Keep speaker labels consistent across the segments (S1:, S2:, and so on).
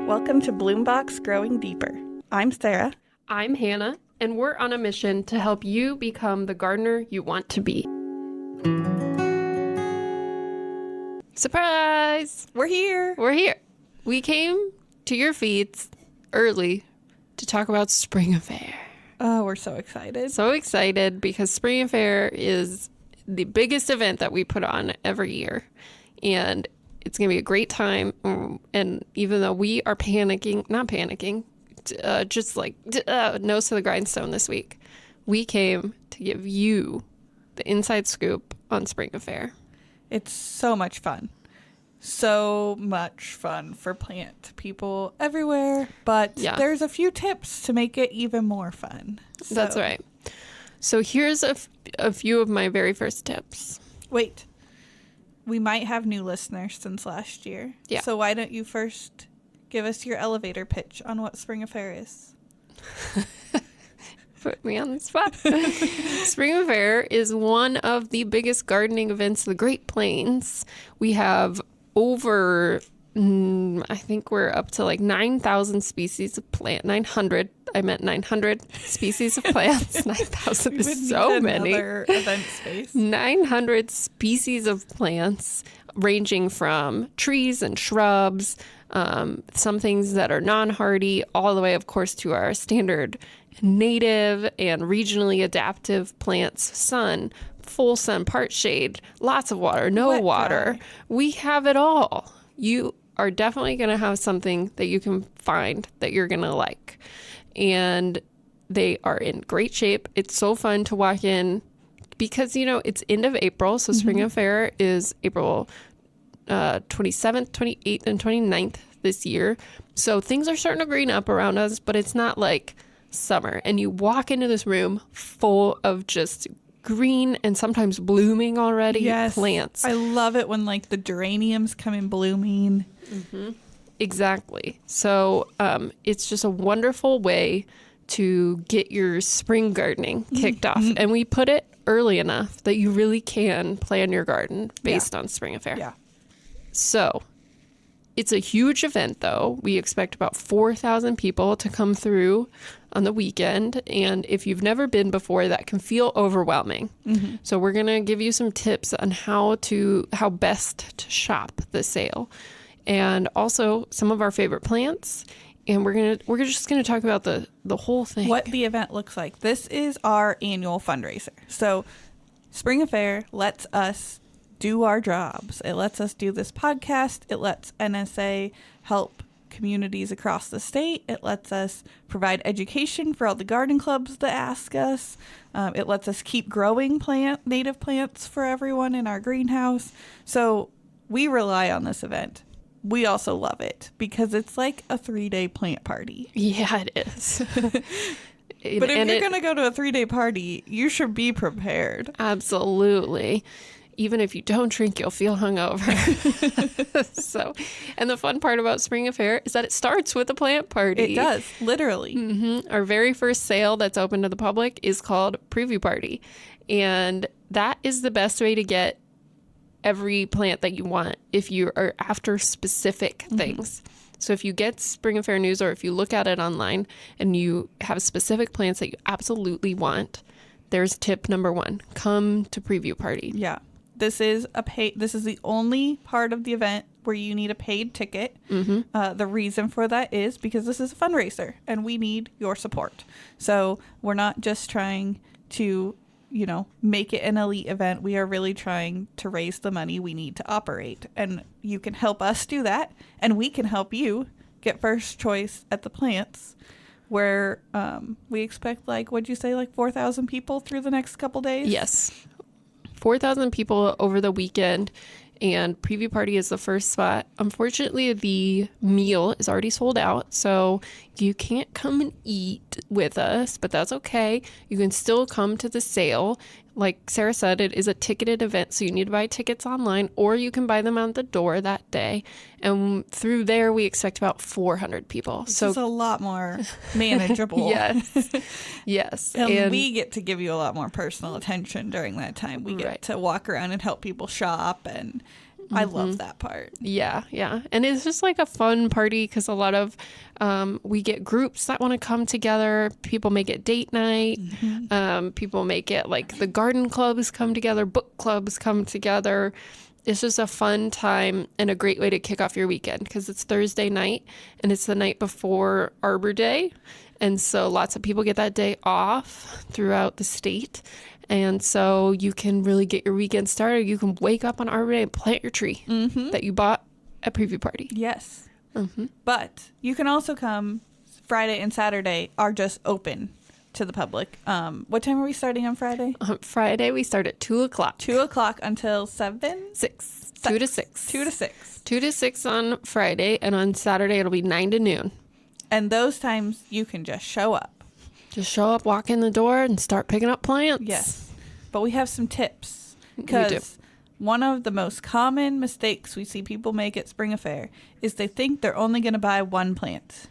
S1: Welcome to Bloombox Growing Deeper. I'm Sarah.
S2: I'm Hannah, and we're on a mission to help you become the gardener you want to be. Surprise!
S1: We're here.
S2: We're here. We came to your feeds early to talk about Spring Affair.
S1: Oh, we're so excited.
S2: So excited because Spring Affair is the biggest event that we put on every year. And it's going to be a great time. And even though we are not panicking, just like nose to the grindstone this week, we came to give you the inside scoop on Spring Affair.
S1: It's so much fun. So much fun for plant people everywhere. But there's a few tips to make it even more fun. So.
S2: That's right. So here's a few of my very first tips.
S1: Wait. We might have new listeners since last year.
S2: Yeah.
S1: So why don't you first give us your elevator pitch on what Spring Affair is?
S2: Put me on the spot. Spring Affair is one of the biggest gardening events of the Great Plains. We have over, I think we're up to like 9,000 species of plant. 900. I meant 900 species of plants. 9,000 is so many.
S1: Event space.
S2: 900 species of plants ranging from trees and shrubs, some things that are non-hardy, all the way, of course, to our standard native and regionally adaptive plants. Sun, full sun, part shade, lots of water, no
S1: Wet,
S2: water.
S1: dry.
S2: We have it all. You are definitely going to have something that you can find that you're going to like. And they are in great shape. It's so fun to walk in because, it's end of April. So Spring Affair is April 27th, 28th, and 29th this year. So things are starting to green up around us, but it's not like summer. And you walk into this room full of just green and sometimes blooming already plants.
S1: I love it when the geraniums come in blooming.
S2: Mm-hmm. Exactly. So it's just a wonderful way to get your spring gardening kicked off. And we put it early enough that you really can plan your garden based on Spring Affair.
S1: Yeah.
S2: So it's a huge event, though. We expect about 4,000 people to come through on the weekend. And if you've never been before, that can feel overwhelming. Mm-hmm. So we're going to give you some tips on how best to shop the sale. And also some of our favorite plants. And we're just gonna talk about the whole thing.
S1: What the event looks like. This is our annual fundraiser. So Spring Affair lets us do our jobs. It lets us do this podcast. It lets NSA help communities across the state. It lets us provide education for all the garden clubs that ask us. It lets us keep growing native plants for everyone in our greenhouse. So we rely on this event. We also love it because it's like a 3-day plant party.
S2: Yeah, it is.
S1: But if you're going to go to a 3-day party, you should be prepared.
S2: Absolutely. Even if you don't drink, you'll feel hungover. And the fun part about Spring Affair is that it starts with a plant party.
S1: It does, literally.
S2: Mm-hmm. Our very first sale that's open to the public is called Preview Party. And that is the best way to get every plant that you want if you are after specific things. So if you get Spring Affair news or if you look at it online and you have specific plants that you absolutely want, there's tip number 1. Come to Preview Party.
S1: Yeah. This is the only part of the event where you need a paid ticket. Mm-hmm. The reason for that is because this is a fundraiser and we need your support. So we're not just trying to make it an elite event. We are really trying to raise the money we need to operate. And you can help us do that. And we can help you get first choice at the plants where we expect, what'd you say, 4,000 people through the next couple days?
S2: Yes. 4,000 people over the weekend. And Preview Party is the first spot. Unfortunately, the meal is already sold out, so you can't come and eat with us, but that's okay. You can still come to the sale. Like Sarah said, it is a ticketed event, so you need to buy tickets online, or you can buy them at the door that day. And through there, we expect about 400 people.
S1: This is a lot more manageable.
S2: Yes. Yes.
S1: And we get to give you a lot more personal attention during that time. We get to walk around and help people shop and I love that part.
S2: Yeah. And it's just like a fun party because a lot of we get groups that want to come together. People make it date night. People make it like the garden clubs come together, book clubs come together. It's just a fun time and a great way to kick off your weekend because it's Thursday night and it's the night before Arbor Day. And so lots of people get that day off throughout the state. And so you can really get your weekend started. You can wake up on Arbor Day and plant your tree that you bought at Preview Party.
S1: Yes. But you can also come. Friday and Saturday are just open to the public. What time are we starting on Friday?
S2: Friday, we start at 2 o'clock.
S1: 2 o'clock until 7?
S2: 6. 2 to 6.
S1: 2 to 6.
S2: 2 to 6 on Friday. And on Saturday, it'll be 9 to noon.
S1: And those times you can just show up.
S2: Just show up, walk in the door, and start picking up plants.
S1: Yes. But we have some tips.
S2: We do.
S1: Because one of the most common mistakes we see people make at Spring Affair is they think they're only going to buy one plant.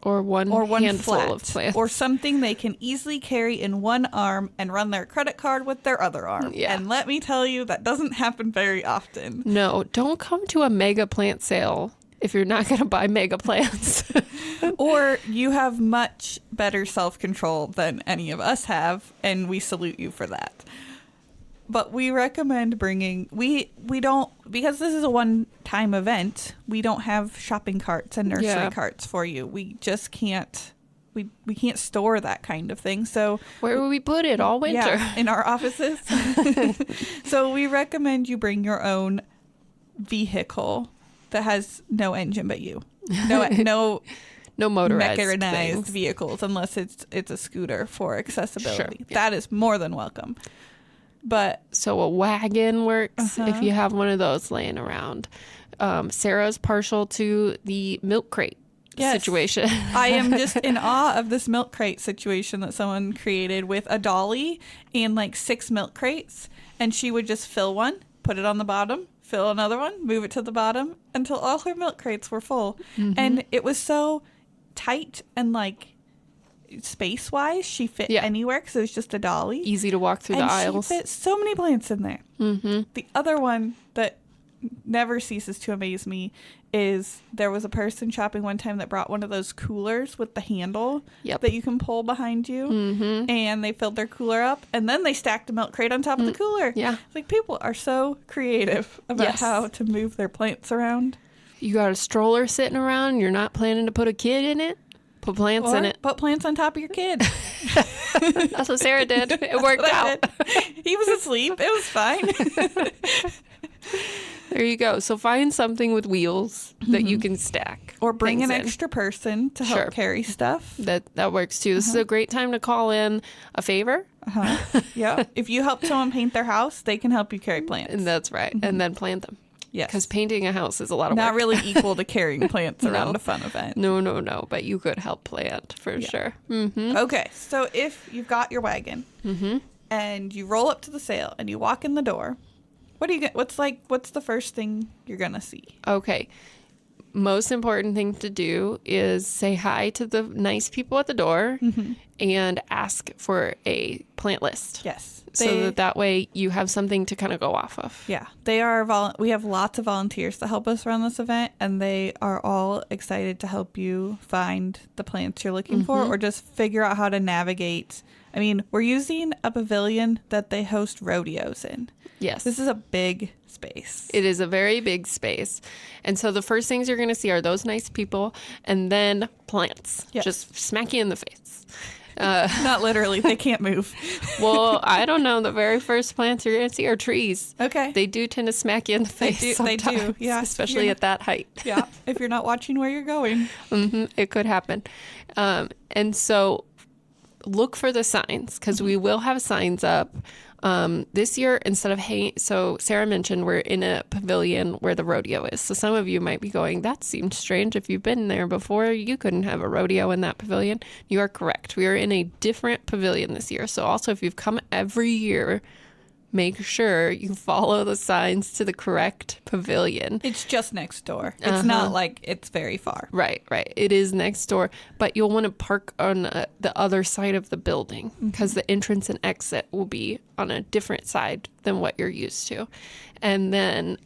S2: Or one handful
S1: flat,
S2: of plants.
S1: or something they can easily carry in one arm and run their credit card with their other arm.
S2: Yeah.
S1: And let me tell you, that doesn't happen very often.
S2: No, don't come to a mega plant sale if you're not going to buy mega plants.
S1: Or you have much better self-control than any of us have, and we salute you for that. But we recommend bringing, we don't, because this is a one-time event, we don't have shopping carts and nursery carts for you. We just can't, we can't store that kind of thing. So
S2: where would we put it all winter?
S1: Yeah, in our offices. So we recommend you bring your own vehicle that has no engine but you. No
S2: motorized
S1: mechanized
S2: things.
S1: vehicles, unless it's a scooter for accessibility.
S2: Sure, yeah.
S1: That is more than welcome. But
S2: so a wagon works if you have one of those laying around. Sarah's partial to the milk crate situation.
S1: I am just in awe of this milk crate situation that someone created with a dolly and like 6 milk crates, and she would just fill one, put it on the bottom, fill another one, move it to the bottom until all her milk crates were full. And it was so tight and like space-wise, she fit anywhere because it was just a dolly.
S2: Easy to walk through the aisles.
S1: She fit so many plants in there. The other one that never ceases to amaze me is there was a person shopping one time that brought one of those coolers with the handle that you can pull behind you, and they filled their cooler up, and then they stacked a milk crate on top of the cooler. Like, people are so creative about how to move their plants around.
S2: You got a stroller sitting around, you're not planning to put a kid in it? Put plants in it.
S1: Put plants on top of your kid.
S2: That's what Sarah did. It worked out.
S1: He was asleep. It was fine.
S2: There you go. So find something with wheels that you can stack.
S1: Or bring an extra person to help carry stuff.
S2: That works too. This is a great time to call in a favor.
S1: Yeah. If you help someone paint their house, they can help you carry plants.
S2: And that's right. And then plant them.
S1: Yes.
S2: Because painting a house is a lot of work.
S1: Not really equal to carrying plants around a fun event.
S2: No. But you could help plant for sure.
S1: Okay. So if you've got your wagon and you roll up to the sale and you walk in the door, what's the first thing you're going to see?
S2: Okay. Most important thing to do is say hi to the nice people at the door and ask for a plant list.
S1: Yes.
S2: So that way you have something to kind of go off of.
S1: Yeah. We have lots of volunteers to help us run this event, and they are all excited to help you find the plants you're looking for or just figure out how to navigate. I mean, we're using a pavilion that they host rodeos in.
S2: Yes.
S1: This is a big space.
S2: It is a very big space. And so the first things you're going to see are those nice people and then plants.
S1: Yes.
S2: Just smack you in the face.
S1: Not literally. They can't move.
S2: Well, I don't know. The very first plants you're going to see are trees.
S1: Okay.
S2: They do tend to smack you in the face sometimes.
S1: They do. Yeah.
S2: Especially at that height.
S1: Yeah. If you're not watching where you're going.
S2: It could happen. And so look for the signs because we will have signs up. This year, instead of so Sarah mentioned we're in a pavilion where the rodeo is. So some of you might be going, that seems strange. If you've been there before, you couldn't have a rodeo in that pavilion. You are correct. We are in a different pavilion this year. So also if you've come every year make sure you follow the signs to the correct pavilion.
S1: It's just next door. It's not like it's very far.
S2: Right. It is next door, but you'll want to park on the other side of the building because the entrance and exit will be on a different side than what you're used to. And then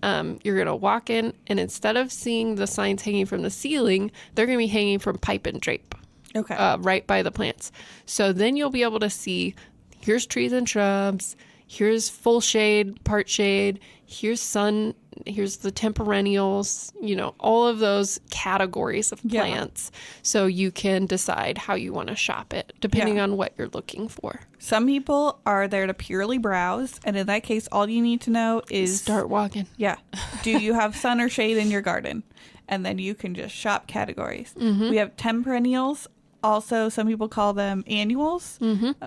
S2: you're going to walk in, and instead of seeing the signs hanging from the ceiling, they're going to be hanging from pipe and drape.
S1: Okay.
S2: Right by the plants. So then you'll be able to see, here's trees and shrubs, here's full shade, part shade, here's sun, here's the temperennials, all of those categories of plants. So you can decide how you want to shop it depending on what you're looking for.
S1: Some people are there to purely browse, and in that case, all you need to know is
S2: start walking.
S1: Yeah. Do you have sun or shade in your garden? And then you can just shop categories. We have temperennials. Also, some people call them annuals.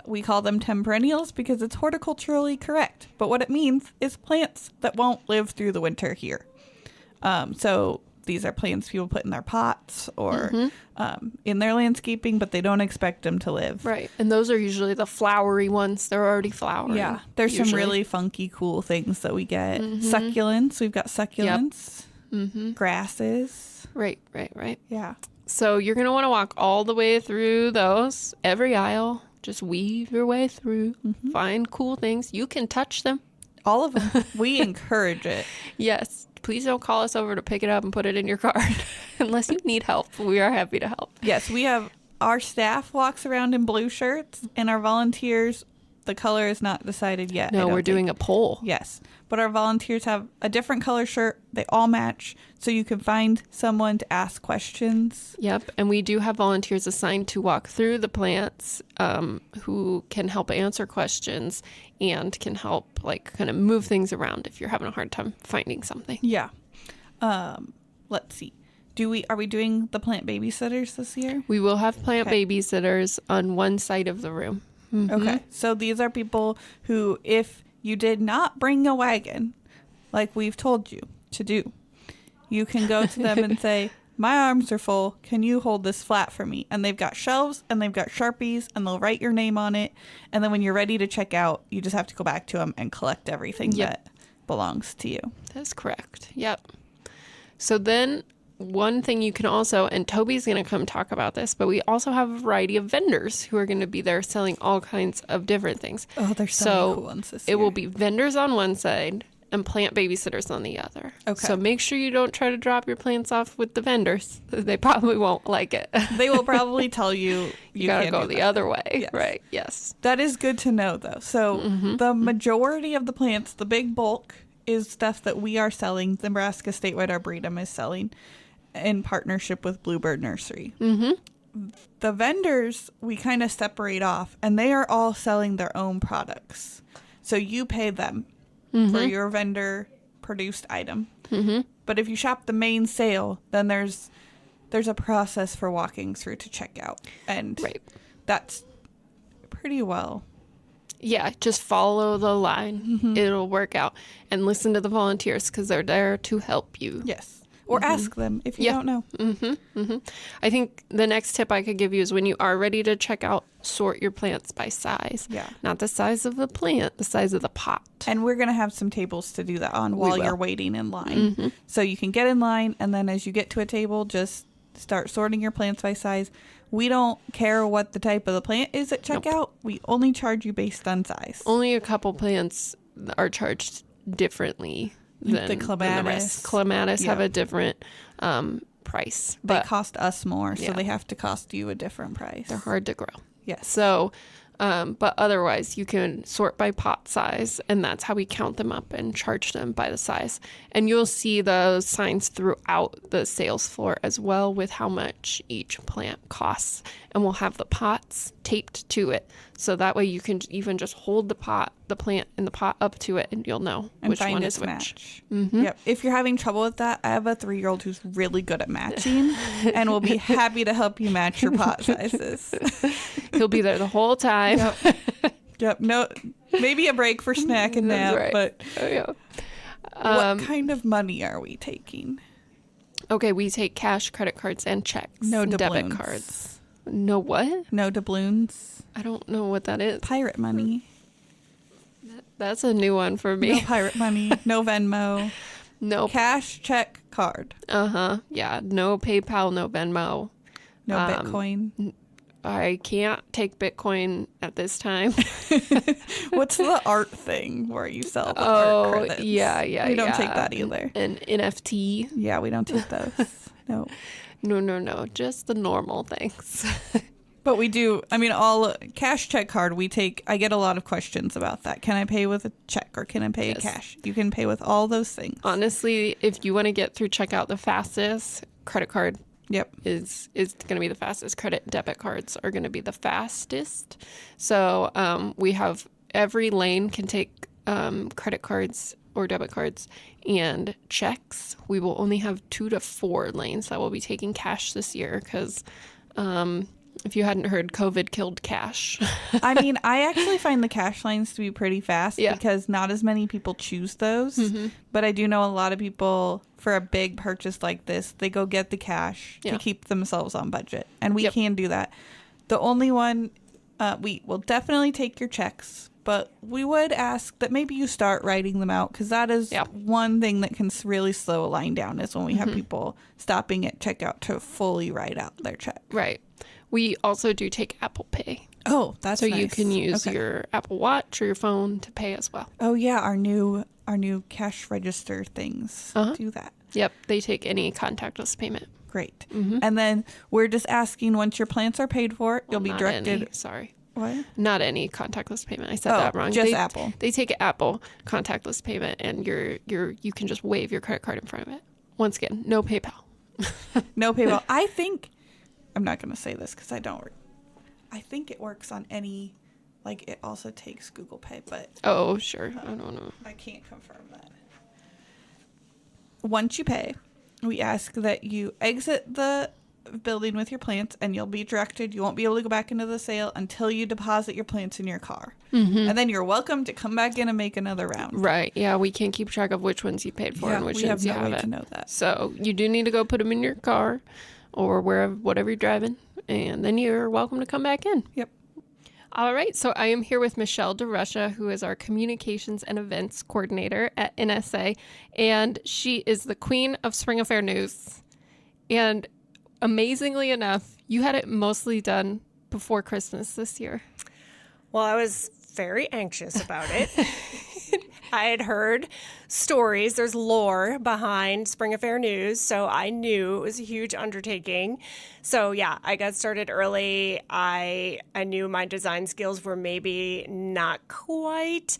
S1: We call them temperennials because it's horticulturally correct. But what it means is plants that won't live through the winter here. So these are plants people put in their pots or in their landscaping, but they don't expect them to live.
S2: Right. And those are usually the flowery ones. They're already flowering.
S1: Yeah. There's some really funky, cool things that we get. Succulents. We've got succulents. Grasses.
S2: Right.
S1: Yeah.
S2: So you're going to want to walk all the way through those, every aisle. Just weave your way through, find cool things. You can touch them.
S1: All of them. We encourage it.
S2: Yes. Please don't call us over to pick it up and put it in your cart unless you need help. We are happy to help.
S1: Yes, we have our staff walks around in blue shirts, and our volunteers, the color is not decided yet.
S2: No, we're doing a poll.
S1: Yes. But our volunteers have a different color shirt. They all match, so you can find someone to ask questions.
S2: Yep. And we do have volunteers assigned to walk through the plants who can help answer questions and can help kind of move things around if you're having a hard time finding something.
S1: Yeah. Let's see. Are we doing the plant babysitters this year?
S2: We will have plant babysitters on one side of the room.
S1: Okay. So these are people who, if you did not bring a wagon, like we've told you to do, you can go to them and say, my arms are full. Can you hold this flat for me? And they've got shelves and they've got Sharpies and they'll write your name on it. And then when you're ready to check out, you just have to go back to them and collect everything that belongs to you.
S2: That's correct. Yep. So then one thing you can also, and Toby's going to come talk about this, but we also have a variety of vendors who are going to be there selling all kinds of different things.
S1: Oh, there's so many cool ones this year.
S2: It will be vendors on one side and plant babysitters on the other.
S1: Okay.
S2: So make sure you don't try to drop your plants off with the vendors. They probably won't like it.
S1: They will probably tell you
S2: you got to go the other way. Yes. Right. Yes.
S1: That is good to know, though. So the majority of the plants, the big bulk, is stuff that we are selling. The Nebraska Statewide Arboretum is selling in partnership with Bluebird Nursery. The vendors, we kind of separate off, and they are all selling their own products. So you pay them for your vendor produced item. But if you shop the main sale, then there's a process for walking through to check out. And that's pretty well.
S2: Yeah, just follow the line. It'll work out. And listen to the volunteers because they're there to help you.
S1: Yes. Or ask them if you don't know.
S2: I think the next tip I could give you is when you are ready to check out, sort your plants by size.
S1: Yeah.
S2: Not the size of the plant, the size of the pot.
S1: And we're going to have some tables to do that on while you're waiting in line. So you can get in line, and then as you get to a table, just start sorting your plants by size. We don't care what the type of the plant is at checkout. We only charge you based on size.
S2: Only a couple plants are charged differently than
S1: the clematis.
S2: The rest. Clematis have a different price.
S1: They cost us more, so they have to cost you a different price.
S2: They're hard to grow.
S1: Yes.
S2: So, but otherwise, you can sort by pot size, and that's how we count them up and charge them by the size. And you'll see those signs throughout the sales floor as well with how much each plant costs. And we'll have the pots taped to it. So that way you can even just hold the plant in the pot up to it, and you'll know which one is which.
S1: Yep. If you're having trouble with that, I have a 3-year-old who's really good at matching and will be happy to help you match your pot sizes.
S2: He'll be there the whole time.
S1: Yep. No, maybe a break for snack and nap,
S2: right.
S1: But what kind of money are we taking?
S2: Okay, we take cash, credit cards, and checks.
S1: No
S2: debit
S1: doubloons.
S2: cards. No what?
S1: No doubloons.
S2: I don't know what that is.
S1: Pirate money.
S2: That's a new one for me.
S1: No pirate money, no Venmo,
S2: No.
S1: cash, check, card.
S2: Yeah. No PayPal, no Venmo.
S1: No Bitcoin.
S2: I can't take Bitcoin at this time.
S1: What's the art thing where you sell the art credits?
S2: Yeah.
S1: We don't take that either.
S2: An NFT.
S1: Yeah, we don't take those. No.
S2: No. Just the normal things.
S1: But we do, I mean, all cash, check, card, I get a lot of questions about that. Can I pay with a check or can I pay cash? You can pay with all those things.
S2: Honestly, if you want to get through checkout the fastest, credit card is going to be the fastest. Credit and debit cards are going to be the fastest. So we have every lane can take credit cards or debit cards and checks. We will only have 2 to 4 lanes that will be taking cash this year because if you hadn't heard, COVID killed cash.
S1: I mean, I actually find the cash lanes to be pretty fast because not as many people choose those. Mm-hmm. But I do know a lot of people, for a big purchase like this, they go get the cash to keep themselves on budget. And we can do that. The only one, we will definitely take your checks. But we would ask that maybe you start writing them out because that is one thing that can really slow a line down is when we have people stopping at checkout to fully write out their check.
S2: Right. We also do take Apple Pay.
S1: Oh, that's
S2: so
S1: nice.
S2: You can use your Apple Watch or your phone to pay as well.
S1: Oh yeah, our new cash register things do that.
S2: Yep, they take any contactless payment.
S1: Great. Mm-hmm. And then we're just asking once your plants are paid for, you'll be directed.
S2: Sorry.
S1: What?
S2: Not any contactless payment. I said that wrong.
S1: Just Apple.
S2: They take Apple contactless payment, and you can just wave your credit card in front of it. Once again, no PayPal.
S1: No PayPal. I think I'm not going to say this because I don't. I think it works on any. Like it also takes Google Pay, but
S2: oh sure, I don't know.
S1: I can't confirm that. Once you pay, we ask that you exit the building with your plants and you'll be directed. You won't be able to go back into the sale until you deposit your plants in your car. Mm-hmm. And then you're welcome to come back in and make another round.
S2: Right. Yeah, we can't keep track of which ones you paid for and which ones you haven't.
S1: We have no way to know that.
S2: So you do need to go put them in your car or whatever you're driving, and then you're welcome to come back in.
S1: Yep.
S2: All right, so I am here with Michelle DeRusha, who is our Communications and Events Coordinator at NSA, and she is the queen of Spring Affair News. And amazingly enough, you had it mostly done before Christmas this year.
S3: Well, I was very anxious about it. I had heard stories. There's lore behind Spring Affair News, so I knew it was a huge undertaking. So yeah, I got started early. I knew my design skills were maybe not quite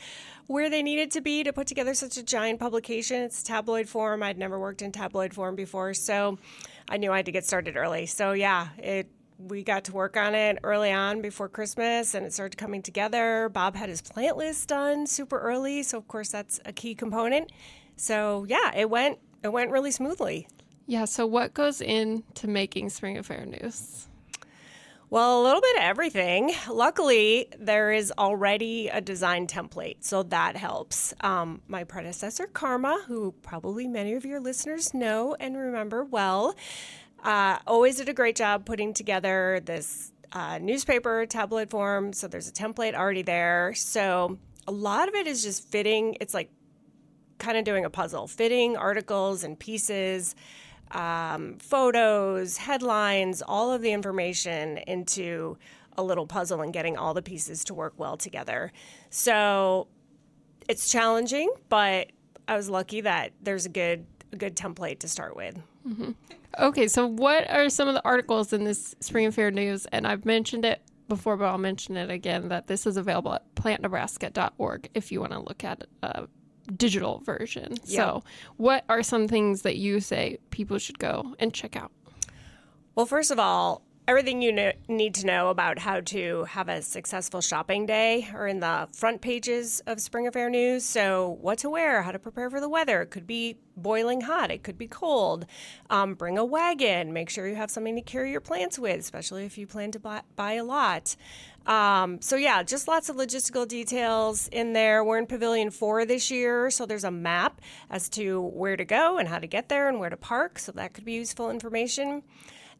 S3: where they needed to be to put together such a giant publication. It's tabloid form. I'd never worked in tabloid form before, so I knew I had to get started early. So yeah, we got to work on it early on before Christmas, and it started coming together. Bob had his plant list done super early, so of course that's a key component. So yeah, it went really smoothly.
S2: Yeah, so what goes into making Spring Affair News?
S3: Well, a little bit of everything. Luckily, there is already a design template, so that helps. My predecessor, Karma, who probably many of your listeners know and remember well, always did a great job putting together this newspaper tabloid form. So there's a template already there. So a lot of it is just fitting. It's like kind of doing a puzzle, fitting articles and pieces, photos, headlines, all of the information into a little puzzle and getting all the pieces to work well together. So it's challenging, but I was lucky that there's a good template to start with.
S2: Mm-hmm. Okay, so what are some of the articles in this Spring Affair News? And I've mentioned it before, but I'll mention it again, that this is available at plantnebraska.org if you want to look at a digital version. Yep. So what are some things that you say people should go and check out?
S3: Well, first of all, everything you need to know about how to have a successful shopping day are in the front pages of Spring Affair News. So what to wear, how to prepare for the weather. It could be boiling hot. It could be cold. Bring a wagon. Make sure you have something to carry your plants with, especially if you plan to buy a lot. So yeah, just lots of logistical details in there. We're in Pavilion 4 this year, so there's a map as to where to go and how to get there and where to park. So that could be useful information.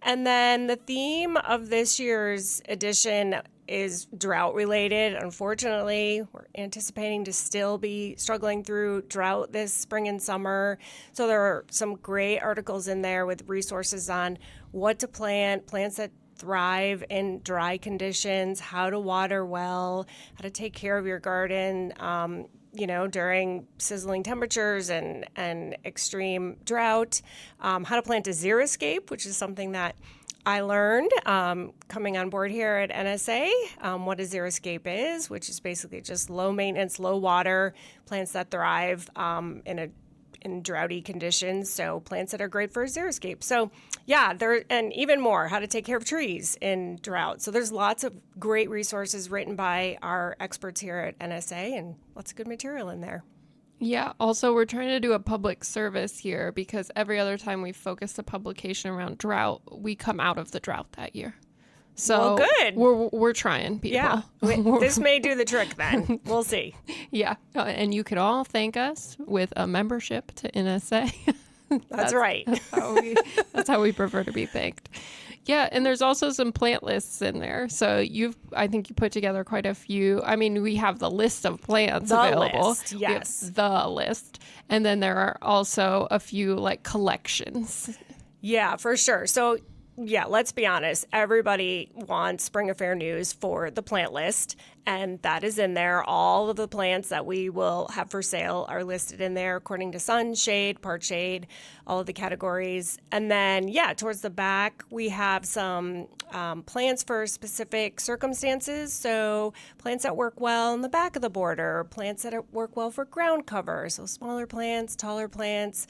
S3: And then the theme of this year's edition is drought related. Unfortunately, we're anticipating to still be struggling through drought this spring and summer. So there are some great articles in there with resources on what to plant, plants that thrive in dry conditions, how to water well, how to take care of your garden, during sizzling temperatures and extreme drought, how to plant a xeriscape, which is something that I learned coming on board here at NSA, what a xeriscape is, which is basically just low maintenance, low water plants that thrive in droughty conditions. So plants that are great for a xeriscape. So and even more, how to take care of trees in drought. So there's lots of great resources written by our experts here at NSA and lots of good material in there.
S2: Yeah. Also, we're trying to do a public service here because every other time we focus a publication around drought, we come out of the drought that year. So
S3: good.
S2: We're trying, people.
S3: Yeah. This may do the trick then. We'll see.
S2: Yeah. And you can all thank us with a membership to NSA.
S3: That's right.
S2: That's how we prefer to be thanked. Yeah, and there's also some plant lists in there. So I think you put together quite a few. I mean, we have the list of plants available.
S3: List, yes.
S2: The list. And then there are also a few like collections.
S3: Yeah, for sure. So let's be honest. Everybody wants Spring Affair news for the plant list, and that is in there. All of the plants that we will have for sale are listed in there according to sun, shade, part shade, all of the categories. And then, towards the back, we have some plants for specific circumstances. So plants that work well in the back of the border, plants that work well for ground cover. So smaller plants, taller plants.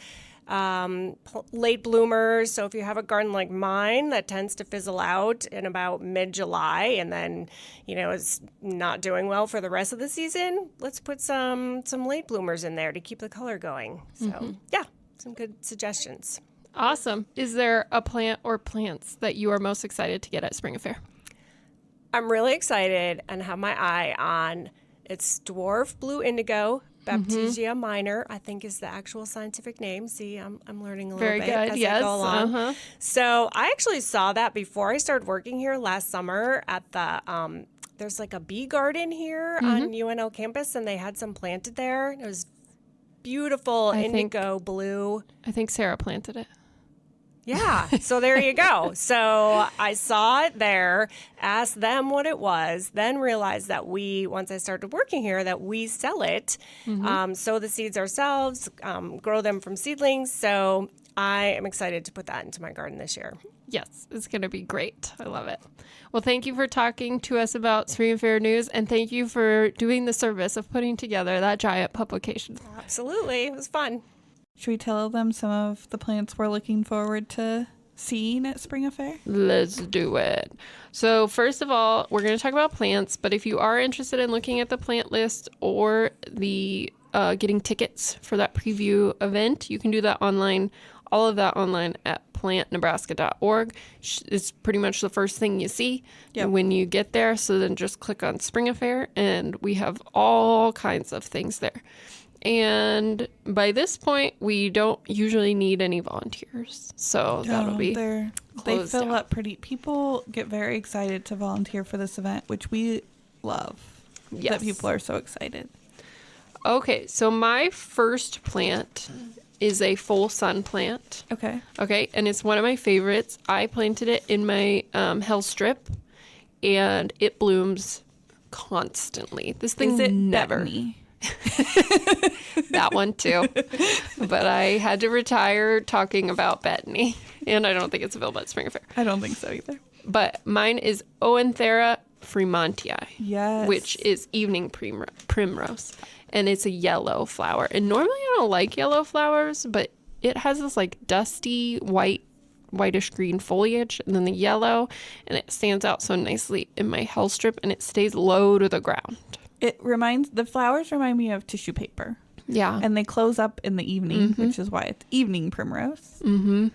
S3: Late bloomers. So if you have a garden like mine that tends to fizzle out in about mid-July and then, is not doing well for the rest of the season, let's put some late bloomers in there to keep the color going. So some good suggestions.
S2: Awesome. Is there a plant or plants that you are most excited to get at Spring Affair?
S3: I'm really excited and have my eye on its dwarf blue indigo. Baptisia minor, I think, is the actual scientific name. See, I'm learning a little
S2: Very
S3: bit
S2: good.
S3: as
S2: Yes.
S3: I go along. So I actually saw that before I started working here last summer at the there's like a bee garden here on UNL campus, and they had some planted there. It was beautiful indigo blue.
S2: I think Sarah planted it.
S3: Yeah, so there you go. So I saw it there, asked them what it was, then realized that once I started working here, that we sell it, sow the seeds ourselves, grow them from seedlings. So I am excited to put that into my garden this year.
S2: Yes, it's going to be great. I love it. Well, thank you for talking to us about Spring Affair News, and thank you for doing the service of putting together that giant publication.
S3: Absolutely. It was fun.
S1: Should we tell them some of the plants we're looking forward to seeing at Spring Affair?
S2: Let's do it. So first of all, we're going to talk about plants, but if you are interested in looking at the plant list or the getting tickets for that preview event, you can do that online, all of that online at plantnebraska.org. It's pretty much the first thing you see when you get there. So then just click on Spring Affair, and we have all kinds of things there. And by this point, we don't usually need any volunteers. So that'll be
S1: they fill up pretty. People get very excited to volunteer for this event, which we love.
S2: Yes.
S1: That people are so excited.
S2: Okay, so my first plant is a full sun plant.
S1: Okay.
S2: Okay, and it's one of my favorites. I planted it in my hell strip, and it blooms constantly. This thing
S1: Is it
S2: never.
S1: Bethany?
S2: That one too. But I had to retire talking about Bethany, and I don't think it's available at Spring Affair.
S1: I don't think so either.
S2: But mine is Oenthera fremontii,
S1: Yes.
S2: which is evening primrose, and it's a yellow flower. And normally I don't like yellow flowers, but it has this like dusty whitish green foliage, and then the yellow, and it stands out so nicely in my hell strip, and it stays low to the ground.
S1: The flowers remind me of tissue paper.
S2: Yeah.
S1: And they close up in the evening, which is why it's evening primrose. Mm-hmm.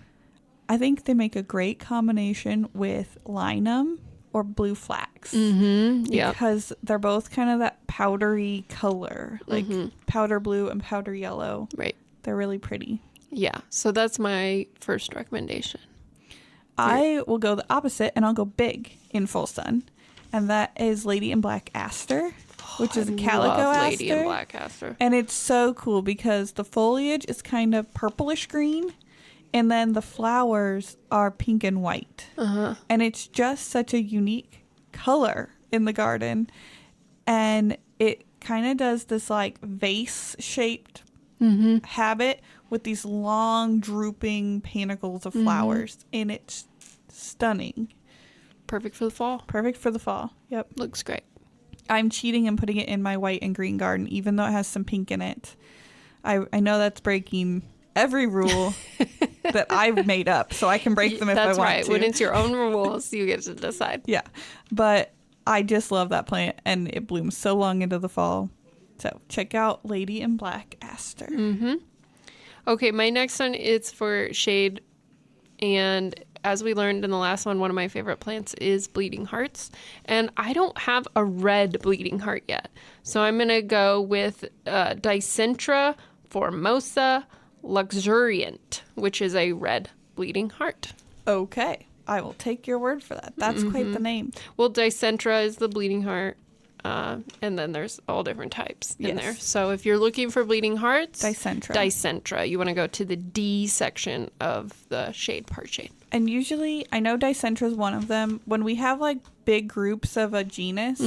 S1: I think they make a great combination with linum or blue flax.
S2: Mm-hmm.
S1: Because they're both kind of that powdery color, like powder blue and powder yellow.
S2: Right.
S1: They're really pretty.
S2: Yeah. So that's my first recommendation.
S1: I will go the opposite, and I'll go big in full sun. and that is Lady in Black Aster, which is a calico
S2: Love
S1: aster.
S2: Lady in Black Aster.
S1: And it's so cool because the foliage is kind of purplish green, and then the flowers are pink and white. And it's just such a unique color in the garden. And it kind of does this like vase shaped habit with these long drooping panicles of flowers, and it's stunning.
S2: Perfect for the fall.
S1: Perfect for the fall. Yep.
S2: Looks great.
S1: I'm cheating and putting it in my white and green garden, even though it has some pink in it. I know that's breaking every rule that I've made up, so I can break them if I want to.
S2: That's right. When it's your own rules, you get to decide.
S1: Yeah. But I just love that plant, and it blooms so long into the fall. So check out Lady in Black Aster.
S2: Okay, my next one is for shade, and as we learned in the last one of my favorite plants is bleeding hearts, and I don't have a red bleeding heart yet, so I'm gonna go with Dicentra formosa luxuriant, which is a red bleeding heart.
S1: Okay. I will take your word for that. That's quite the name.
S2: Well, Dicentra is the bleeding heart, and then there's all different types in there. So if you're looking for bleeding hearts, Dicentra. You want to go to the D section of the shade part shade.
S1: And usually, I know Dicentra is one of them. When we have like big groups of a genus,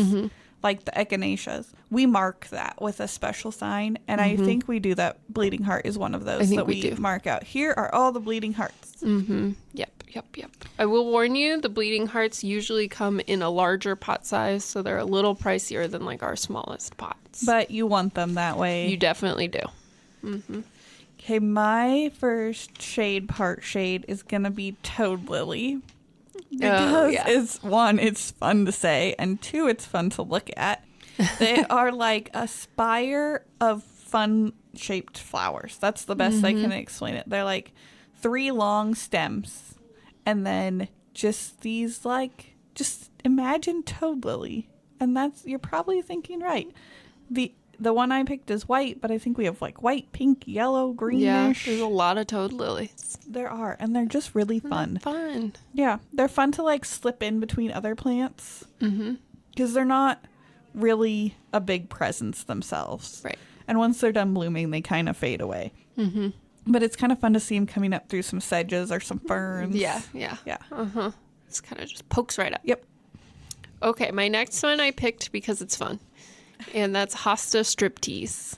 S1: like the echinaceas, we mark that with a special sign. And I think we do that. Bleeding heart is one of those that we mark out. Here are all the bleeding hearts.
S2: Yep. I will warn you, the bleeding hearts usually come in a larger pot size, so they're a little pricier than like our smallest pots.
S1: But you want them that way.
S2: You definitely do.
S1: Okay, my first part shade is going to be Toad Lily. Because it's fun to say, and two, it's fun to look at. They are like a spire of fun-shaped flowers. That's the best I can explain it. They're like 3 long stems. And then just these just imagine Toad Lily. And you're probably thinking right. The one I picked is white, but I think we have like white, pink, yellow, greenish.
S2: Yeah, there's a lot of Toad Lilies.
S1: There are, and they're just really fun.
S2: Fun.
S1: Yeah, they're fun to like slip in between other plants. Because they're not really a big presence themselves.
S2: Right.
S1: And once they're done blooming, they kind of fade away. But it's kind of fun to see them coming up through some sedges or some ferns.
S2: Yeah. It's kind of just pokes right up.
S1: Yep.
S2: Okay, my next one I picked because it's fun. And that's Hosta striptease.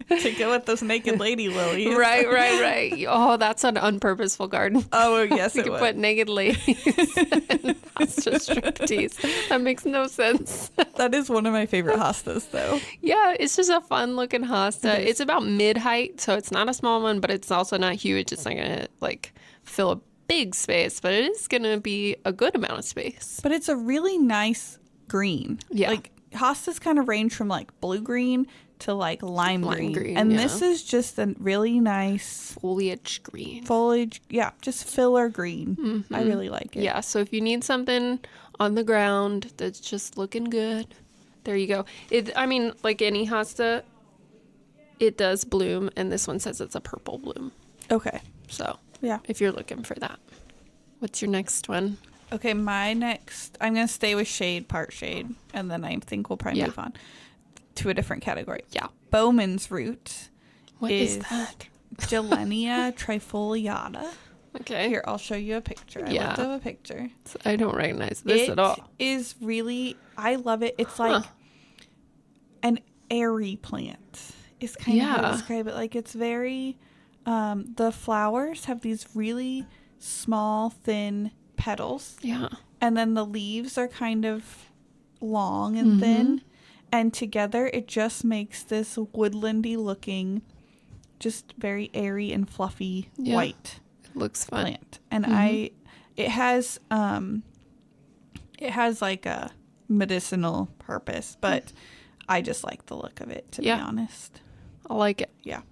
S1: To go with those naked lady lilies.
S2: Right. Oh, that's an unpurposeful garden.
S1: Oh, yes,
S2: we
S1: it
S2: could
S1: was.
S2: put naked ladies and Hosta striptease. That makes no sense.
S1: That is one of my favorite hostas, though.
S2: Yeah, it's just a fun looking hosta. It's about mid height, so it's not a small one, but it's also not huge. It's not gonna fill a big space, but it is gonna be a good amount of space.
S1: But it's a really nice green.
S2: Yeah.
S1: Like hostas kind of range from like blue green to like lime green. And this is just a really nice
S2: foliage green.
S1: Just filler green. I really like it.
S2: Yeah, so if you need something on the ground that's just looking good, there you go. Like any hosta, it does bloom, and this one says it's a purple bloom.
S1: Okay.
S2: So
S1: yeah,
S2: if you're looking for that. What's your next one?
S1: Okay, I'm going to stay with part shade, and then I think we'll probably move on to a different category.
S2: Yeah.
S1: Bowman's root.
S2: What is that?
S1: Gelenia trifoliata.
S2: Okay.
S1: Here, I'll show you a picture. I looked up a picture.
S2: I don't recognize this at all.
S1: It is really, I love it. It's like an airy plant is kind of how to describe it. Like it's very, the flowers have these really small, thin petals.
S2: Yeah.
S1: And then the leaves are kind of long and thin. And together it just makes this woodlandy looking, just very airy and fluffy white.
S2: It looks fun.
S1: Plant. And it has like a medicinal purpose, but I just like the look of it, to be honest.
S2: I like it.
S1: Yeah.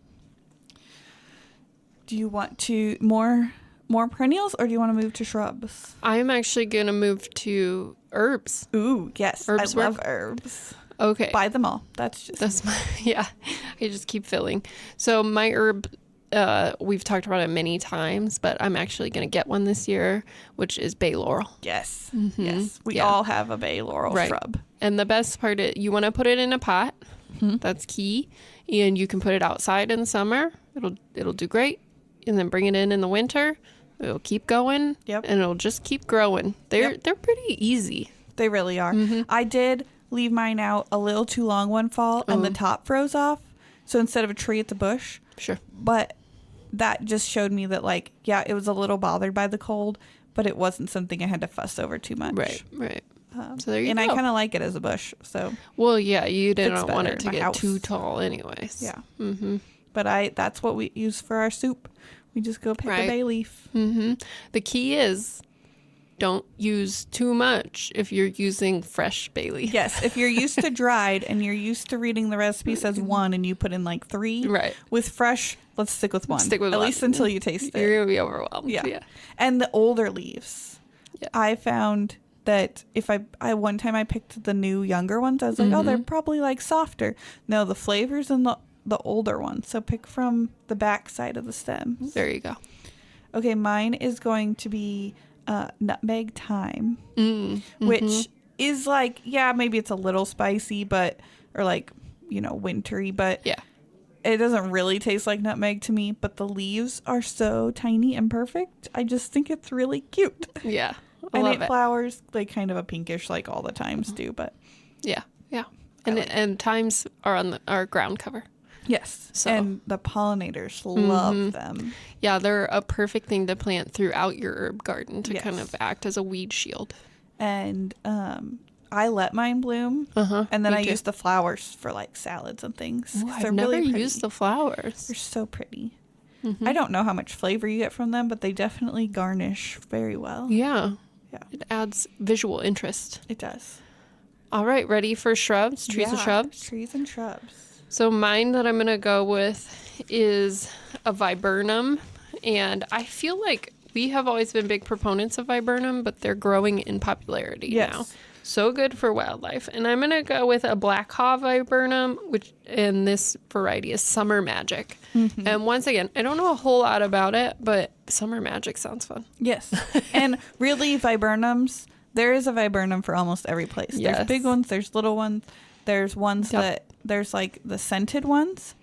S1: Do you want to more perennials, or do you want to move to shrubs?
S2: I'm actually going to move to herbs.
S1: Ooh, yes.
S2: Herbs
S1: I love herbs.
S2: Okay.
S1: Buy them all. That's my,
S2: I just keep filling. So my herb we've talked about it many times, but I'm actually going to get one this year, which is bay laurel.
S1: Yes.
S2: Mm-hmm.
S1: Yes. We all have a bay laurel shrub.
S2: And the best part is you want to put it in a pot. Mm-hmm. That's key. And you can put it outside in the summer. It'll do great. And then bring it in the winter. It'll keep going.
S1: Yep.
S2: And it'll just keep growing. They're pretty easy.
S1: They really are. Mm-hmm. I did leave mine out a little too long one fall, and the top froze off. So instead of a tree, it's a bush.
S2: Sure.
S1: But that just showed me that, like, yeah, it was a little bothered by the cold, but it wasn't something I had to fuss over too much.
S2: Right. So there you
S1: and
S2: go.
S1: I kind of like it as a bush. So.
S2: Well, yeah, you didn't want it to get too tall anyways.
S1: Yeah.
S2: Mm-hmm.
S1: But that's what we use for our soup. We just go pick a bay leaf.
S2: Mm-hmm. The key is don't use too much if you're using fresh bay leaf.
S1: Yes, if you're used to dried and you're used to reading the recipe says 1 and you put in like 3.
S2: Right.
S1: With fresh, let's stick with 1.
S2: Stick with
S1: at
S2: 1.
S1: least until you taste it.
S2: You're going to be overwhelmed.
S1: Yeah. And the older leaves. Yeah. I found that if I one time I picked the new younger ones, I was like, oh, they're probably like softer. No, the flavor's in the older ones. So pick from the back side of the stems.
S2: There you go.
S1: Okay, mine is going to be nutmeg thyme, which is like, yeah, maybe it's a little spicy, or like, wintry, but it doesn't really taste like nutmeg to me. But the leaves are so tiny and perfect. I just think it's really cute.
S2: Yeah.
S1: And it flowers like kind of a pinkish, like all the thymes do, but
S2: yeah. And thymes are on our ground cover.
S1: Yes. So. And the pollinators love them. Yeah,
S2: they're a perfect thing to plant throughout your herb garden to kind of act as a weed shield.
S1: And I let mine bloom. And then I use the flowers for like salads and things.
S2: Ooh, I've never used the flowers.
S1: They're so pretty. I don't know how much flavor you get from them, but they definitely garnish very well.
S2: Yeah. It adds visual interest.
S1: It does.
S2: All right, ready for shrubs? Trees and shrubs?
S1: Trees and shrubs.
S2: So mine that I'm going to go with is a viburnum. And I feel like we have always been big proponents of viburnum, but they're growing in popularity now. So good for wildlife. And I'm going to go with a black haw viburnum, and this variety is Summer Magic. And once again, I don't know a whole lot about it, but Summer Magic sounds fun.
S1: Yes. And really, viburnums, there is a viburnum for almost every place. Yes. There's big ones, there's little ones, there's ones that, there's like the scented ones.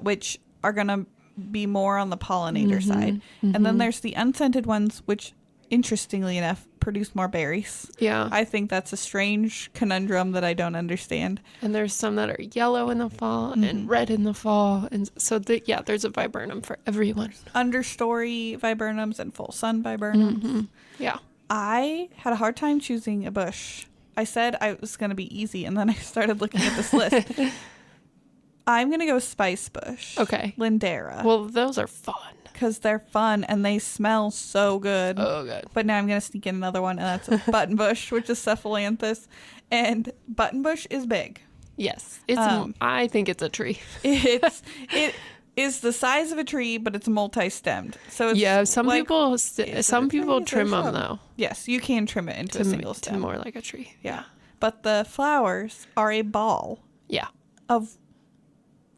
S1: Which are going to be more on the pollinator side. And then there's the unscented ones, which, interestingly enough, produce more berries. I think that's a strange conundrum that I don't understand.
S2: And there's some that are yellow in the fall and red in the fall. And so, there's a viburnum for everyone.
S1: Understory viburnums and full sun viburnums. I had a hard time choosing a bush. I said I was going to be easy, and then I started looking at this list. I'm going to go spice bush.
S2: Okay.
S1: Lindera.
S2: Well, those are fun.
S1: Because they're fun and they smell so good.
S2: Oh, good.
S1: But now I'm going to sneak in another one, and that's a buttonbush, which is cephalanthus. And buttonbush is big.
S2: Yes. It's. I think it's a tree.
S1: It is the size of a tree, but it's multi-stemmed. So it's
S2: some people trim them, though.
S1: Yes, you can trim it into a single stem.
S2: To more like a tree.
S1: Yeah. But the flowers are a ball.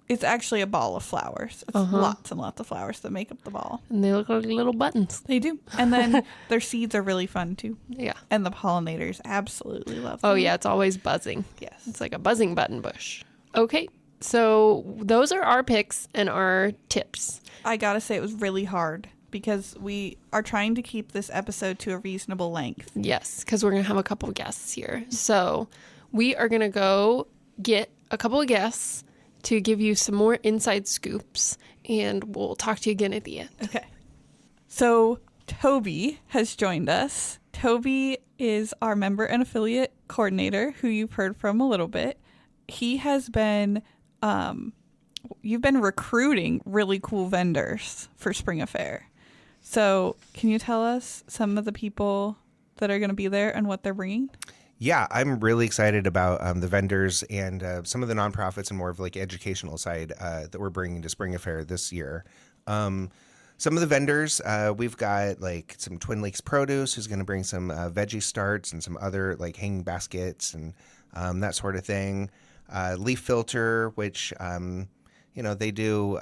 S1: It's actually a ball of flowers. It's lots and lots of flowers that make up the ball.
S2: And they look like little buttons.
S1: They do. And then their seeds are really fun, too.
S2: Yeah.
S1: And the pollinators absolutely love them.
S2: Oh, yeah. It's always buzzing.
S1: Yes.
S2: It's like a buzzing button bush. Okay. So those are our picks and our tips.
S1: I got to say it was really hard because we are trying to keep this episode to a reasonable length.
S2: Yes, because we're going to have a couple of guests here. So we are going to go get a couple of guests to give you some more inside scoops, and we'll talk to you again at the end.
S1: Okay. So Toby has joined us. Toby is our member and affiliate coordinator, who you've heard from a little bit. He has been, you've been recruiting really cool vendors for Spring Affair. So can you tell us some of the people that are going to be there and what they're bringing?
S4: Yeah, I'm really excited about the vendors and some of the nonprofits and more of like educational side that we're bringing to Spring Affair this year. Some of the vendors, we've got like some Twin Lakes Produce, who's going to bring some veggie starts and some other like hanging baskets and that sort of thing. Leaf Filter, which they do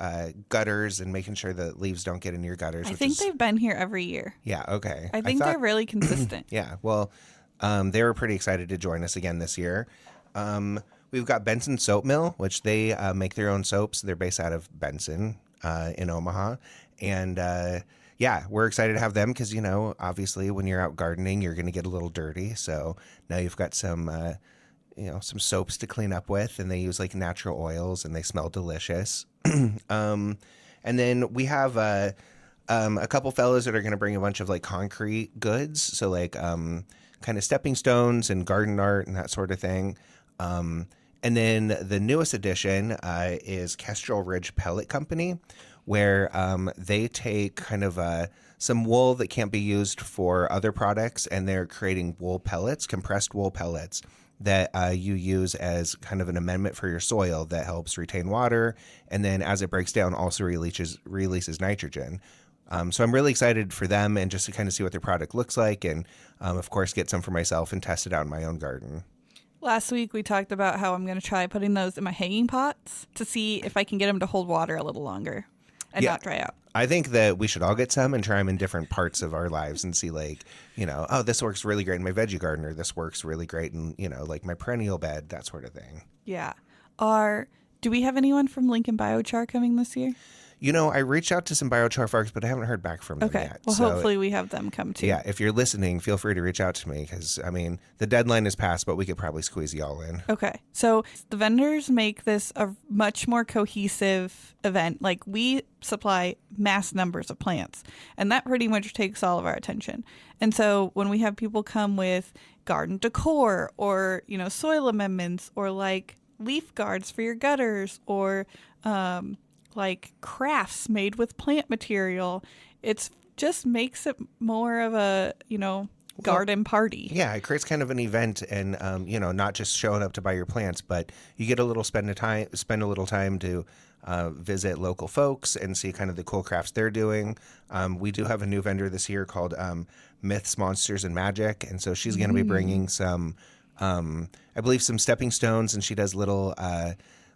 S4: gutters and making sure that leaves don't get in your gutters.
S1: I think they've been here every year.
S4: Yeah, okay.
S1: I think they're really consistent.
S4: Yeah, well, they were pretty excited to join us again this year. We've got Benson Soap Mill, which they make their own soaps. They're based out of Benson in Omaha. And yeah, we're excited to have them because, obviously when you're out gardening, you're going to get a little dirty. So now you've got some soaps to clean up with, and they use like natural oils and they smell delicious. And then we have a couple fellows that are going to bring a bunch of like concrete goods. So like kind of stepping stones and garden art and that sort of thing. And then the newest addition is Kestrel Ridge Pellet Company, where they take kind of some wool that can't be used for other products, and they're creating wool pellets, compressed wool pellets, that you use as kind of an amendment for your soil that helps retain water, and then as it breaks down also releases nitrogen. So I'm really excited for them and just to kind of see what their product looks like, and of course get some for myself and test it out in my own garden.
S1: Last week we talked about how I'm going to try putting those in my hanging pots to see if I can get them to hold water a little longer and not dry out.
S4: I think that we should all get some and try them in different parts of our lives and see like, oh, this works really great in my veggie garden, or this works really great in, like my perennial bed, that sort of thing.
S1: Yeah. Do we have anyone from Lincoln Biochar coming this year?
S4: I reached out to some biochar folks, but I haven't heard back from them yet.
S1: Well, hopefully we have them come too.
S4: Yeah, if you're listening, feel free to reach out to me because, the deadline is passed, but we could probably squeeze y'all in.
S1: Okay. So the vendors make this a much more cohesive event. Like, we supply mass numbers of plants, and that pretty much takes all of our attention. And so when we have people come with garden decor or, soil amendments or like leaf guards for your gutters or like crafts made with plant material, it's just makes it more of a garden party.
S4: Yeah, it creates kind of an event, and not just showing up to buy your plants, but you get spend a little time to visit local folks and see kind of the cool crafts they're doing. We do have a new vendor this year called Myths, Monsters, and Magic, and so she's going to be bringing some, I believe, some stepping stones, and she does little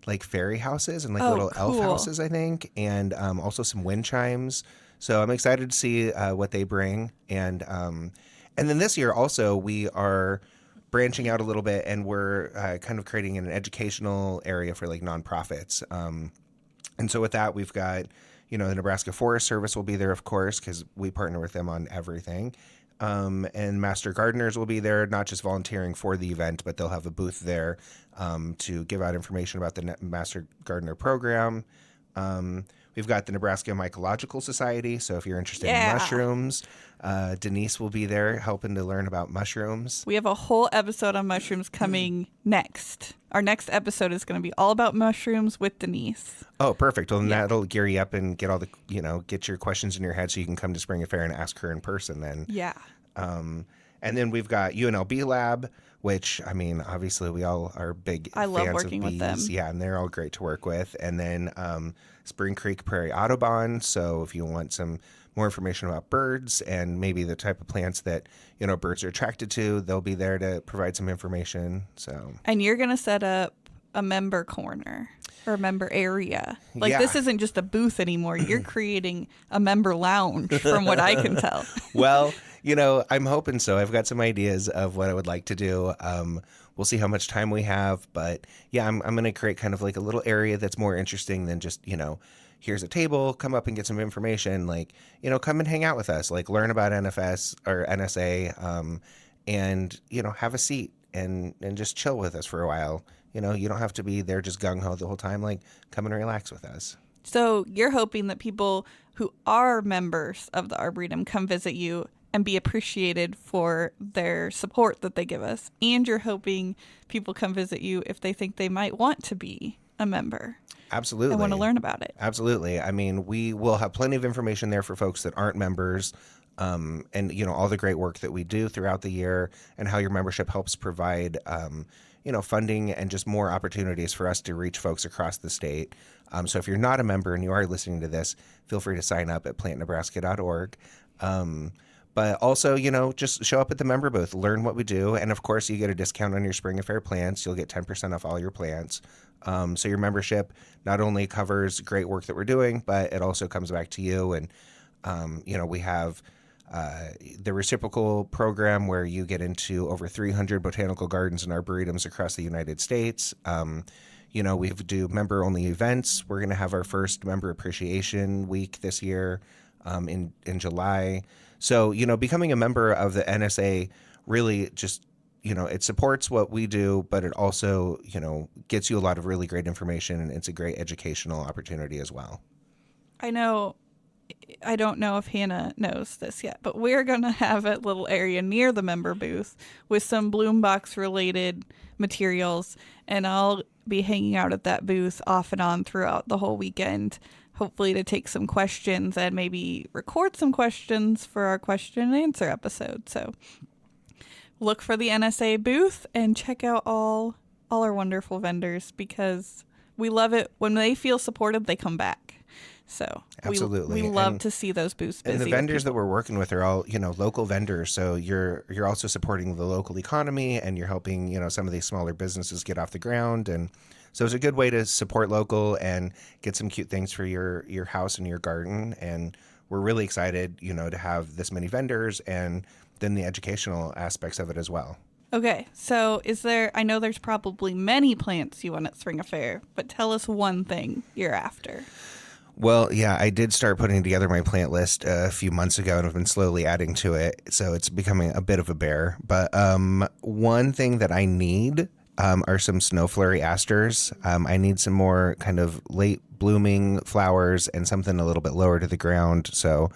S4: like fairy houses and like little elf houses, I think, and also some wind chimes. So I'm excited to see what they bring. And then this year also we are branching out a little bit, and we're kind of creating an educational area for like nonprofits. And so with that, we've got, the Nebraska Forest Service will be there, of course, because we partner with them on everything. And Master Gardeners will be there, not just volunteering for the event, but they'll have a booth there to give out information about the Master Gardener program. We've got the Nebraska Mycological Society, so if you're interested in mushrooms, Denise will be there helping to learn about mushrooms.
S1: We have a whole episode on mushrooms coming next. Our next episode is going to be all about mushrooms with Denise.
S4: Oh, perfect. Well, then that'll gear you up and get all the, get your questions in your head so you can come to Spring Fair and ask her in person then.
S1: Yeah.
S4: And then we've got UNLB Lab, which, obviously we all are big
S1: I
S4: fans
S1: love
S4: of
S1: working with them.
S4: Yeah, and they're all great to work with. And then Spring Creek Prairie Audubon. So if you want some more information about birds and maybe the type of plants that, birds are attracted to, they'll be there to provide some information. So.
S1: And you're going to set up a member corner or a member area. Like, this isn't just a booth anymore. You're creating a member lounge from what I can tell.
S4: Well, I'm hoping so. I've got some ideas of what I would like to do. We'll see how much time we have. But yeah, I'm going to create kind of like a little area that's more interesting than just, here's a table, come up and get some information. Like, come and hang out with us, like learn about NFS or NSA and, have a seat and just chill with us for a while. You don't have to be there just gung-ho the whole time. Like, come and relax with us.
S1: So you're hoping that people who are members of the Arboretum come visit you and be appreciated for their support that they give us. And you're hoping people come visit you if they think they might want to be a member.
S4: Absolutely.
S1: I want to learn about it.
S4: Absolutely. We will have plenty of information there for folks that aren't members. And, all the great work that we do throughout the year and how your membership helps provide, funding and just more opportunities for us to reach folks across the state. So if you're not a member and you are listening to this, feel free to sign up at plantnebraska.org. But also, just show up at the member booth, learn what we do. And of course, you get a discount on your Spring Affair plants. You'll get 10% off all your plants. So your membership not only covers great work that we're doing, but it also comes back to you. And, we have the reciprocal program where you get into over 300 botanical gardens and arboretums across the United States. We do member-only events. We're going to have our first member appreciation week this year in July. So, becoming a member of the NSA really just, it supports what we do, but it also, gets you a lot of really great information, and it's a great educational opportunity as well.
S1: I don't know if Hanna knows this yet, but we're going to have a little area near the member booth with some Bloom Box related materials, and I'll be hanging out at that booth off and on throughout the whole weekend, hopefully to take some questions and maybe record some questions for our question and answer episode. So look for the NSA booth and check out all our wonderful vendors, because we love it when they feel supported, they come back. So
S4: absolutely,
S1: we love to see those booths busy.
S4: And the vendors that we're working with are all, local vendors. So you're also supporting the local economy, and you're helping, some of these smaller businesses get off the ground. And so it's a good way to support local and get some cute things for your house and your garden. And we're really excited, to have this many vendors, and then the educational aspects of it as well.
S1: Okay, so I know there's probably many plants you want at Spring Affair, but tell us one thing you're after.
S4: Well, yeah, I did start putting together my plant list a few months ago, and I've been slowly adding to it. So it's becoming a bit of a bear. But one thing that I need are some snow flurry asters. I need some more kind of late blooming flowers and something a little bit lower to the ground. So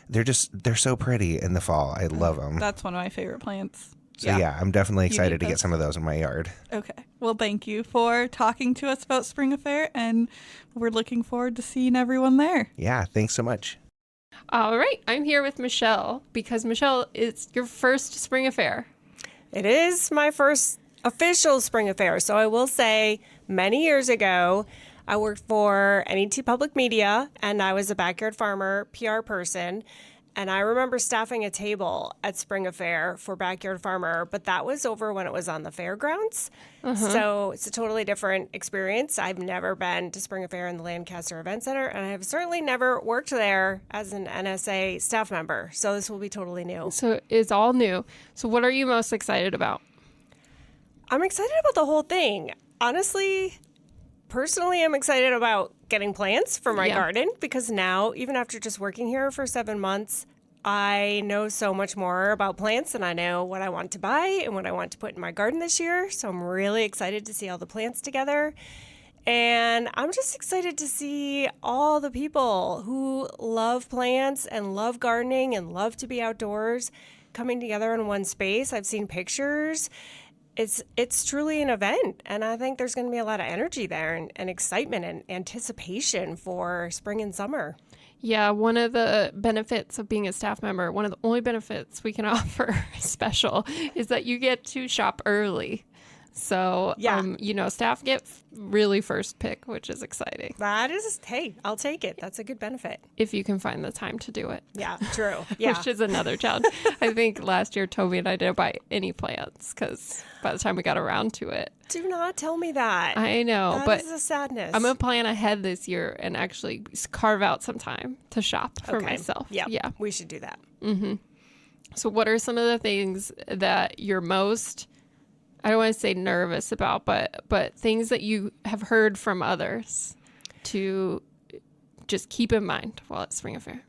S4: they're so pretty in the fall. I love them.
S1: That's one of my favorite plants.
S4: So yeah, I'm definitely excited to get some of those in my yard.
S1: Okay. Well, thank you for talking to us about Spring Affair, and we're looking forward to seeing everyone there.
S4: Yeah, thanks so much.
S2: All right. I'm here with Michelle, because Michelle, it's your first Spring Affair.
S3: It is my first official Spring Affair. So I will say, many years ago, I worked for NET Public Media, and I was a backyard farmer PR person. And I remember staffing a table at Spring Affair for Backyard Farmer, but that was over when it was on the fairgrounds. So it's a totally different experience. I've never been to Spring Affair in the Lancaster Event Center, and I have certainly never worked there as an NSA staff member. So this will be totally new.
S2: So it's all new. So what are you most excited about?
S3: I'm excited about the whole thing. Honestly, personally, I'm excited about getting plants for my garden, because now, even after just working here for 7 months, I know so much more about plants, and I know what I want to buy and what I want to put in my garden this year. So I'm really excited to see all the plants together. And I'm just excited to see all the people who love plants and love gardening and love to be outdoors coming together in one space. I've seen pictures. It's truly an event, and I think there's going to be a lot of energy there and excitement and anticipation for spring and summer.
S2: Yeah, one of the benefits of being a staff member, one of the only benefits we can offer special, is that you get to shop early. So, staff get really first pick, which is exciting.
S3: That is, hey, I'll take it. That's a good benefit.
S2: If you can find the time to do it.
S3: Yeah, true. Yeah.
S2: Which is another challenge. I think last year Toby and I didn't buy any plants because by the time we got around to it.
S3: Do not tell me that.
S2: I know, but
S3: that is a sadness.
S2: I'm going to plan ahead this year and actually carve out some time to shop for myself.
S3: Yeah, we should do that.
S2: Mm-hmm. So what are some of the things that you're most, I don't want to say nervous about, but things that you have heard from others to just keep in mind while at Spring Affair?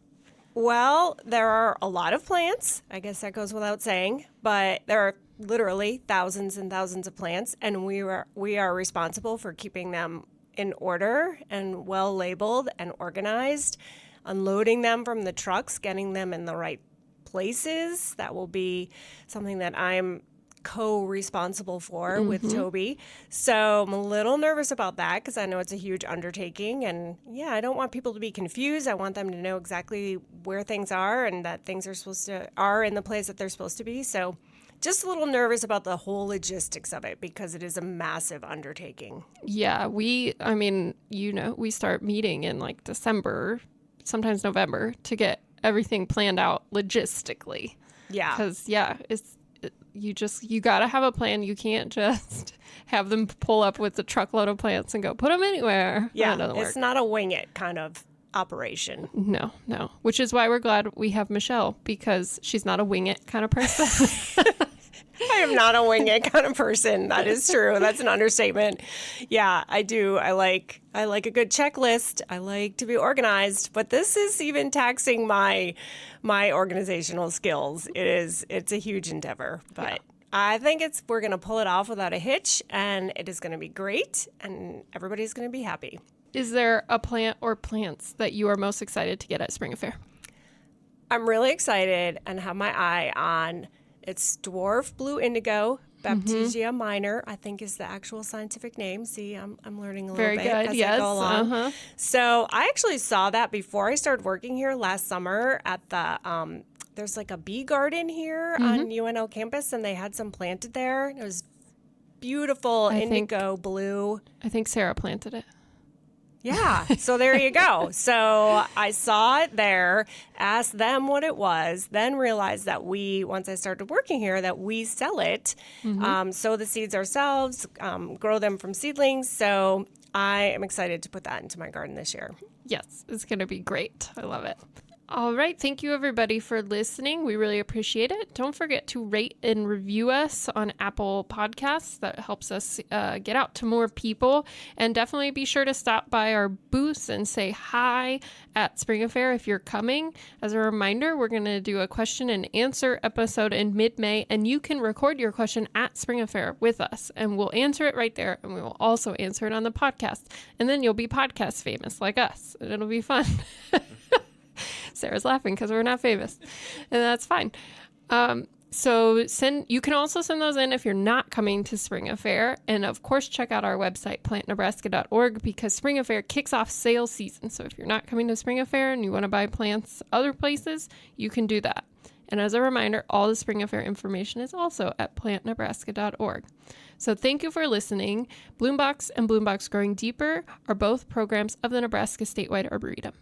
S3: Well, there are a lot of plants. I guess that goes without saying, but there are literally thousands and thousands of plants, and we are responsible for keeping them in order and well labeled and organized, unloading them from the trucks, getting them in the right places. That will be something that I'm co-responsible for with Toby. So I'm a little nervous about that because I know it's a huge undertaking, and I don't want people to be confused. I want them to know exactly where things are and that things are in the place that they're supposed to be. So just a little nervous about the whole logistics of it because it is a massive undertaking.
S2: Yeah, we start meeting in like December, sometimes November, to get everything planned out logistically.
S3: Yeah.
S2: Because, you got to have a plan. You can't just have them pull up with a truckload of plants and go put them anywhere.
S3: Yeah,
S2: that doesn't work.
S3: It's not a wing it kind of operation.
S2: No. Which is why we're glad we have Michelle, because she's not a wing it kind of person.
S3: I am not a wing it kind of person. That is true. That's an understatement. Yeah, I do. I like a good checklist. I like to be organized, but this is even taxing my organizational skills. It's a huge endeavor, but I think we're going to pull it off without a hitch, and it is going to be great, and everybody's going to be happy.
S2: Is there a plant or plants that you are most excited to get at Spring Affair?
S3: I'm really excited and have my eye on, it's dwarf blue indigo, Baptisia minor, I think is the actual scientific name. See, I'm learning a little
S2: Very
S3: bit
S2: good.
S3: as
S2: Yes.
S3: I go along. So I actually saw that before I started working here last summer at the, there's like a bee garden here on UNO campus, and they had some planted there. It was beautiful indigo blue.
S2: I think Sarah planted it.
S3: Yeah, so there you go. So I saw it there, asked them what it was, then realized that once I started working here, that we sell it, sow the seeds ourselves, grow them from seedlings. So I am excited to put that into my garden this year.
S2: Yes, it's going to be great. I love it. All right. Thank you, everybody, for listening. We really appreciate it. Don't forget to rate and review us on Apple Podcasts. That helps us get out to more people. And definitely be sure to stop by our booths and say hi at Spring Affair if you're coming. As a reminder, we're going to do a question and answer episode in mid-May, and you can record your question at Spring Affair with us, and we'll answer it right there, and we will also answer it on the podcast. And then you'll be podcast famous like us, and it'll be fun. Sarah's laughing because we're not famous, and that's fine. So you can also send those in if you're not coming to Spring Affair. And of course, check out our website, plantnebraska.org, because Spring Affair kicks off sales season. So if you're not coming to Spring Affair and you want to buy plants other places, you can do that. And as a reminder, all the Spring Affair information is also at plantnebraska.org. So thank you for listening. Bloombox and Bloombox Growing Deeper are both programs of the Nebraska Statewide Arboretum.